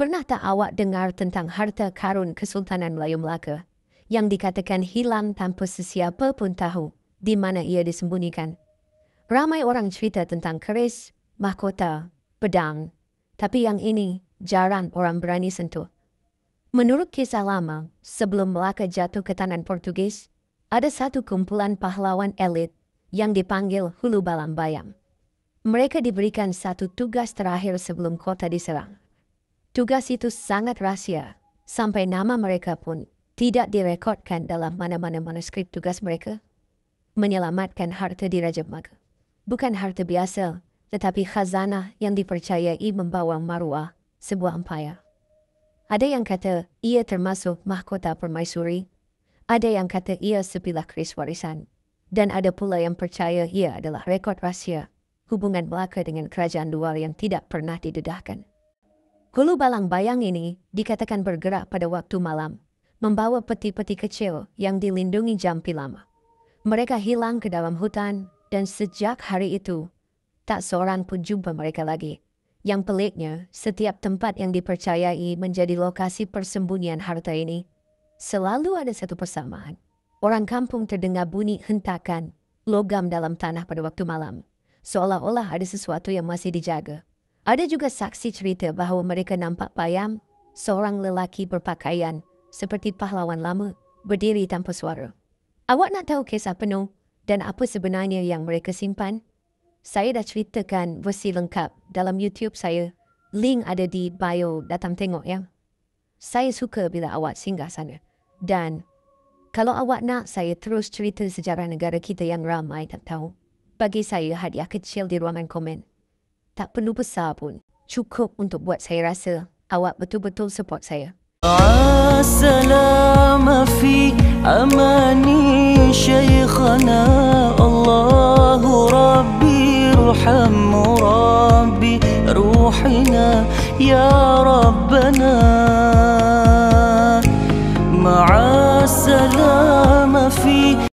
Pernah tak awak dengar tentang harta karun Kesultanan Melayu Melaka yang dikatakan hilang tanpa sesiapa pun tahu di mana ia disembunyikan? Ramai orang cerita tentang keris, mahkota, pedang, tapi yang ini jarang orang berani sentuh. Menurut kisah lama, sebelum Melaka jatuh ke tangan Portugis, ada satu kumpulan pahlawan elit yang dipanggil Hulu Balang Bayam. Mereka diberikan satu tugas terakhir sebelum kota diserang. Tugas itu sangat rahsia, sampai nama mereka pun tidak direkodkan dalam mana-mana manuskrip tugas mereka. Menyelamatkan harta di Raja Melaka. Bukan harta biasa, tetapi khazanah yang dipercayai membawa maruah sebuah empayar. Ada yang kata ia termasuk mahkota permaisuri, ada yang kata ia sebilah keris warisan, dan ada pula yang percaya ia adalah rekod rahsia hubungan Melaka dengan kerajaan luar yang tidak pernah didedahkan. Hulu Balang Bayam ini dikatakan bergerak pada waktu malam, membawa peti-peti kecil yang dilindungi jampi lama. Mereka hilang ke dalam hutan dan sejak hari itu, tak seorang pun jumpa mereka lagi. Yang peliknya, setiap tempat yang dipercayai menjadi lokasi persembunyian harta ini, selalu ada satu persamaan. Orang kampung terdengar bunyi hentakan logam dalam tanah pada waktu malam, seolah-olah ada sesuatu yang masih dijaga. Ada juga saksi cerita bahawa mereka nampak Bayam, seorang lelaki berpakaian seperti pahlawan lama, berdiri tanpa suara. Awak nak tahu kisah penuh dan apa sebenarnya yang mereka simpan? Saya dah ceritakan versi lengkap dalam YouTube saya. Link ada di bio, datang tengok ya. Saya suka bila awak singgah sana. Dan kalau awak nak saya terus cerita sejarah negara kita yang ramai tak tahu, bagi saya hadiah kecil di ruangan komen. Tak perlu besar pun, cukup untuk buat saya rasa awak betul-betul support saya. السلام في أماني شيخنا الله ربي ارحم ربي روحنا يا ربنا